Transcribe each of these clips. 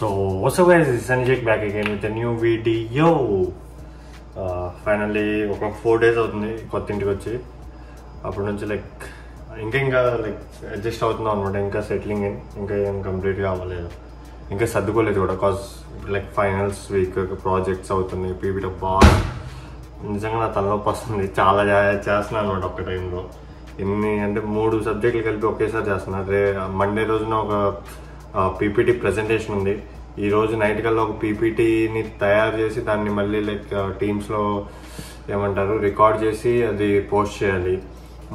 So what's up guys, it's Sanjay back again with a new video. Finally ఒక 4 days అవుతుంది కొత్త ఇంటికి వచ్చి. అప్పటి నుంచి ఇంకా అడ్జస్ట్ అవుతున్నాం అనమాట. ఇంకా సెటిలింగ్ ఇన్, ఇంకా ఏం కంప్లీట్గా అవ్వలేదు, ఇంకా సర్దుకోలేదు కూడా. కాజ్ ఫైనల్స్ వీక్, ప్రాజెక్ట్స్ అవుతున్నాయి, పీపీటీ బాగా నిజంగా నా తలనొప్పి వస్తుంది. చాలా చేస్తున్నాను అనమాట ఒక్క టైంలో. ఎన్ని అంటే 3 సబ్జెక్టులు కలిపి ఒకేసారి చేస్తున్నా. మండే రోజున ఒక పీపీటీ ప్రెజెంటేషన్ ఉంది. ఈరోజు నైట్ కల్లా ఒక పీపీటీని తయారు చేసి దాన్ని మళ్ళీ టీమ్స్లో ఏమంటారు రికార్డ్ చేసి అది పోస్ట్ చేయాలి.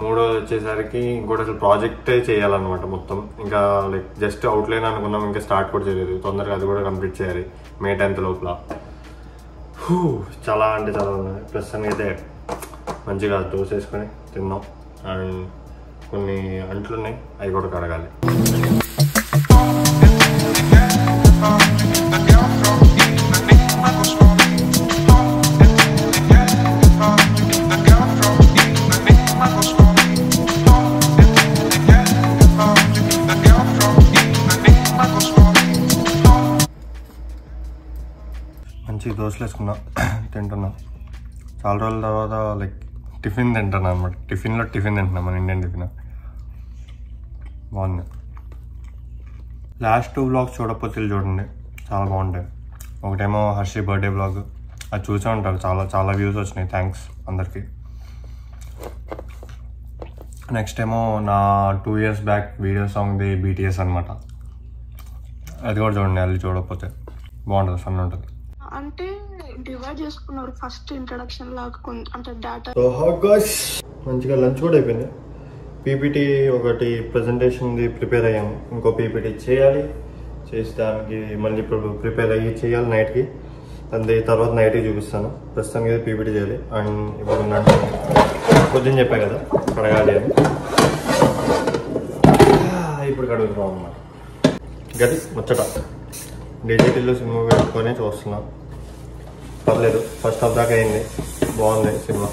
మూడోది వచ్చేసరికి ఇంకోటి అసలు ప్రాజెక్టే చేయాలన్నమాట మొత్తం. ఇంకా జస్ట్ అవుట్లైన్ అనుకున్నాం, ఇంకా స్టార్ట్ కూడా చేయలేదు. తొందరగా అది కూడా కంప్లీట్ చేయాలి May 10th లోపల. చాలా అంటే చాలా ఉన్నాయి. ప్రస్తుతానికి అయితే మంచిగా దోశ వేసుకొని తిన్నాం. అండ్ కొన్ని అంట్లు ఉన్నాయి, అవి కూడా కడగాలి. మంచి దోశలు వేసుకున్నా, తింటున్నా. చాలా రోజుల తర్వాత టిఫిన్ తింటున్నా అనమాట. టిఫిన్ తింటున్నా, మన ఇండియన్ టిఫిన్. బాగుంది. లాస్ట్ 2 vlogs చూడకపోతే చూడండి, చాలా బాగుంటాయి. ఒకటేమో హర్షి బర్త్డే వ్లాగ్, అది చూసే ఉంటారు. చాలా వ్యూస్ వచ్చినాయి, థ్యాంక్స్ అందరికీ. నెక్స్ట్ ఏమో నా 2 years బ్యాక్ వీడియో సాంగ్ది BTS అనమాట. అది కూడా చూడండి, అది చూడకపోతే. బాగుంటుంది, ఫన్ ఉంటుంది. అంటే డివైడ్ చేసుకున్నారు ఫస్ట్ ఇంట్రడక్షన్ లాగా, అంటే డేటా. సో హౌ గైస్, మంచిగా లంచ్ కూడా అయిపోయింది. పీపీటీ ఒకటి ప్రెజెంటేషన్ది ప్రిపేర్ అయ్యాము. ఇంకో పీపీటీ చేయాలి, చేసి దానికి మళ్ళీ ఇప్పుడు ప్రిపేర్ అయ్యి చేయాలి నైట్కి. అంతే, తర్వాత నైట్కి చూపిస్తాను. ప్రస్తుతానికి అయితే పీపీటీ చేయాలి. అండ్ ఇప్పుడు పొద్దున్న చెప్పా కదా కడగాలి అని, ఇప్పుడు కడుగుతున్నాం అన్నమాట. గది ముచ్చట. డిజిటల్లో సినిమా పెట్టుకొని చూస్తున్నాం. పర్లేదు, ఫస్ట్ హాఫ్ దాకా అయింది, బాగుంది సినిమా.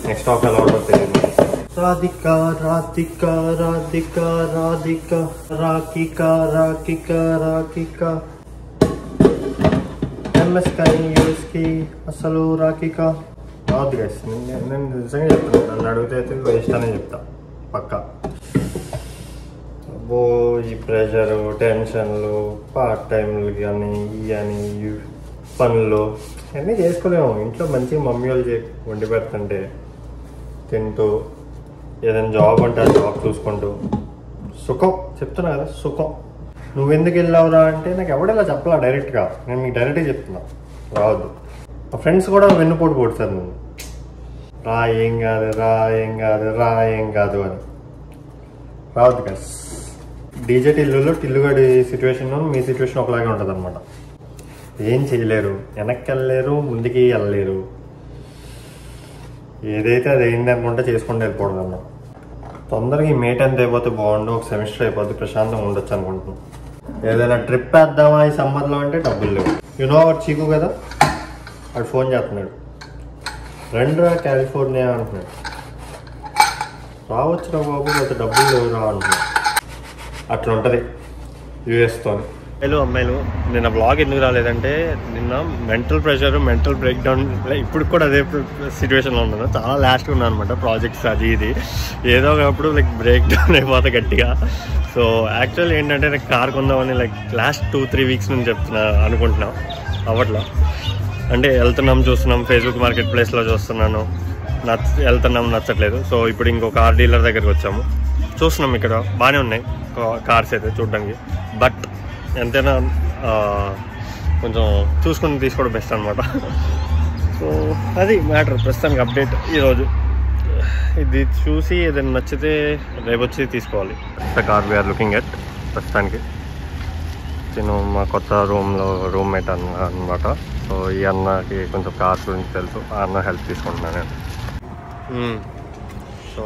నెక్స్ట్ హాఫ్ ఎలా ఉంటుందో తెలియదు. రాధిక రాధిక రాధిక రాధిక రాకిక రాకిక రాకిక ఎంఎస్కి యూఎస్కి అసలు రాకిక రాదు గైస్. నేను నిజంగా చెప్తాను, నన్ను అడిగితే అయితే వేస్ట్ అనే చెప్తా పక్కా. అబ్బో, ఈ ప్రెషరు, టెన్షన్లు, పార్ట్ టైంలు కానీ ఇవని పనులు అన్నీ చేసుకోలేము. ఇంట్లో మంచిగా మమ్మీ వాళ్ళు వండి పెడుతుంటే తింటూ, ఏదైనా జాబ్ అంటే ఆ జాబ్ చూసుకుంటూ సుఖం. చెప్తున్నా కదా సుఖం. నువ్వెందుకు వెళ్ళావురా అంటే నాకు ఎవడెలా చెప్పలా డైరెక్ట్గా. నేను మీకు డైరెక్ట్గా చెప్తున్నా, రావద్దు. మా ఫ్రెండ్స్ కూడా వెన్నుపోటు పోడుతారు నన్ను, రా ఏం కాదు, రా ఏం కాదు, రా ఏం కాదు అని. రావద్దు కదా. డీజే టిల్లులో టిల్లుగడి సిచ్యువేషన్ మీ సిచ్యువేషన్ ఒకలాగే ఉంటుంది అనమాట. ఏం చేయలేరు, వెనక్కి వెళ్ళలేరు, ముందుకి వెళ్ళలేరు. ఏదైతే అది అయింది అనుకుంటే చేసుకుంటూ వెళ్ళిపోవడం అన్నమాట. తొందరగా ఈ May 10th అయిపోతే బాగుండు, ఒక సెమిస్టర్ అయిపోతే ప్రశాంతంగా ఉండొచ్చు అనుకుంటున్నాను. ఏదైనా ట్రిప్ వేద్దామా ఈ సమ్మర్లో అంటే డబ్బులు లేవు. వాడు చీకు కదా, వాడు ఫోన్ చేస్తున్నాడు, రండిరా కాలిఫోర్నియా అంటున్నాడు. రావచ్చురా బాబు, అయితే డబ్బులు లేవు రా అంటున్నాడు. అట్లా ఉంటుంది యూఎస్తో. హలో అమ్మాయిలు, నిన్న బ్లాగ్ ఎందుకు రాలేదంటే నిన్న mental pressure, mental break down. ఇప్పుడు కూడా అదే సిచ్యువేషన్లో ఉన్నాను. చాలా లాస్ట్గా ఉన్నాను అనమాట. ప్రాజెక్ట్స్ అది ఇది ఏదో ఒకప్పుడు బ్రేక్ డౌన్ అయిపోతా గట్టిగా. సో యాక్చువల్లీ ఏంటంటే నాకు కార్ కొందామని లాస్ట్ 2-3 weeks నుంచి అనుకుంటున్నాం, అవ్వట్లా. అంటే వెళ్తున్నాం, చూస్తున్నాం, ఫేస్బుక్ మార్కెట్ ప్లేస్లో చూస్తున్నాను, వెళ్తున్నాం, నచ్చట్లేదు. సో ఇప్పుడు ఇంకో కార్ డీలర్ దగ్గరికి వచ్చాము, చూస్తున్నాం. ఇక్కడ బాగానే ఉన్నాయి కార్స్ అయితే చూడడానికి, బట్ ఎంతైనా కొంచెం చూసుకొని తీసుకోవడం బెస్ట్ అనమాట. సో అది మ్యాటర్. ప్రస్తుతానికి అప్డేట్ ఈరోజు. ఇది చూసి ఏదైనా నచ్చితే రేపు వచ్చి తీసుకోవాలి. కార్ వీఆర్ లుకింగ్ ఎట్ ప్రస్తుతానికి. నేను మా కొత్త రూమ్మేట్ అనమాట. సో ఈ అన్నకి కొంచెం కార్స్ గురించి తెలుసు, ఆ అన్న హెల్ప్ తీసుకుంటున్నాను నేను. సో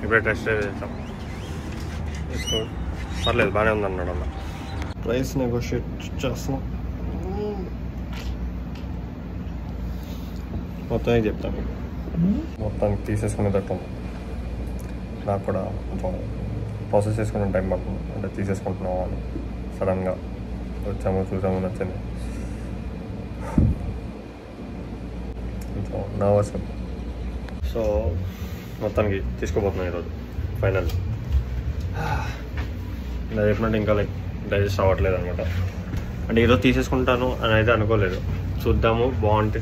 ఇప్పుడే టెస్ట్ డ్రైవ్ చేస్తాం. తీసుకో, పర్లేదు, బాగానే ఉందన్నాడు అన్న. ప్రైస్ నెగోషియేట్ చేస్తున్నాం. మొత్తానికి చెప్తాను, మొత్తానికి తీసేసుకునేటట్టు. నాకు కూడా కొంచెం ప్రాసెస్ చేసుకునే టైం పడుతుంది, అంటే తీసేసుకుంటున్నాం అని సడన్గా వచ్చాము, చూసాము, నచ్చింది. నర్వస్. సో మొత్తానికి తీసుకోబోతున్నాను ఈరోజు ఫైనల్. ఇలా చెప్పినట్టు ఇంకా లైక్ డైజెస్ట్ అవ్వట్లేదు అనమాట. అంటే ఈరోజు తీసేసుకుంటాను అని అయితే అనుకోలేదు. చూద్దాము, బాగుంటే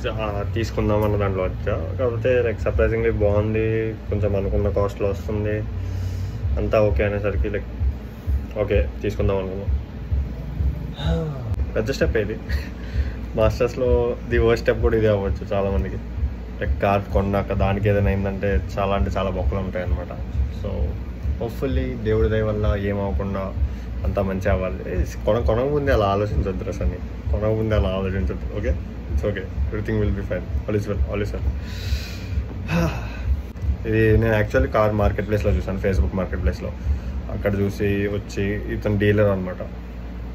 తీసుకుందాం అన్న దాంట్లో వచ్చా. కాకపోతే లైక్ సర్ప్రైజింగ్లీ బాగుంది, కొంచెం అనుకున్న కాస్ట్లో వస్తుంది, అంతా ఓకే అనేసరికి లైక్ ఓకే తీసుకుందాం అనుకున్నాం. పెద్ద స్టెప్ ఇది. మాస్టర్స్లో ది వర్స్ట్ స్టెప్ కూడా ఇదే అవ్వచ్చు చాలామందికి. లైక్ కార్ కొన్నాక దానికి ఏదైనా అయిందంటే చాలా అంటే చాలా బొక్కలు ఉంటాయి అనమాట. సో హోప్ఫుల్లీ దేవుడి దయ వల్ల ఏమవకుండా అంతా మంచిగా అవ్వాలి. కొనకముందే అలా ఆలోచించొద్దు డ్రెస్ అని, కొనకముందే అలా ఆలోచించొద్దు. Okay, it's okay, everything will be fine, all is well, all is well. ఇది నేను యాక్చువల్లీ కార్ మార్కెట్ ప్లేస్లో చూసాను, ఫేస్బుక్ మార్కెట్ ప్లేస్లో. అక్కడ చూసి వచ్చి ఇతను డీలర్ అనమాట,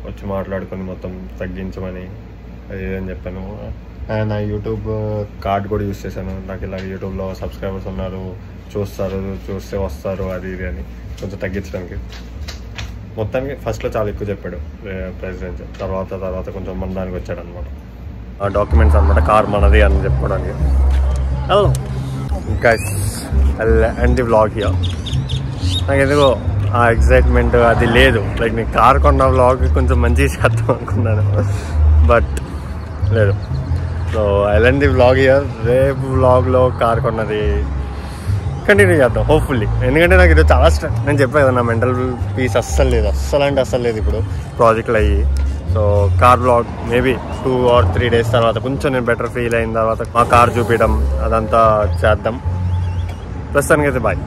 వచ్చి మాట్లాడుకొని మొత్తం తగ్గించమని అది అని చెప్పాను. నా యూట్యూబ్ కార్డ్ కూడా యూస్ చేశాను. నాకు ఇలా యూట్యూబ్లో సబ్స్క్రైబర్స్ ఉన్నారు, చూస్తే వస్తారు అది ఇది అని కొంచెం తగ్గించడానికి. మొత్తానికి ఫస్ట్లో చాలా ఎక్కువ చెప్పాడు ప్రైస్ రేంజ్, తర్వాత కొంచెం మన దానికి వచ్చాడు అనమాట. ఆ డాక్యుమెంట్స్ అనమాట, కార్ మనది అని చెప్పుకోవడానికి. Hello guys, and the vlog here. నాకు ఎందుకో ఆ ఎగ్జైట్మెంట్ అది లేదు. లైక్ నేను కార్ కొన్న వ్లాగ్ కొంచెం మంచిగా చేద్దాం అనుకున్నాను, బట్ లేదు. So island the vlog here. రేపు వ్లాగ్లో కార్ కొన్నది కంటిన్యూ చేద్దాం హోప్ఫుల్లీ. ఎందుకంటే నాకు ఇది చాలా నేను చెప్పాను కదా, నా మెంటల్ పీస్ అస్సలు లేదు ఇప్పుడు ప్రాజెక్టులు అయ్యి. So car blog maybe 2 or 3 days తర్వాత కొంచెం నేను బెటర్ ఫీల్ అయిన తర్వాత మా కార్ చూపించడం అదంతా చేద్దాం. ప్రస్తుతానికైతే బాయ్.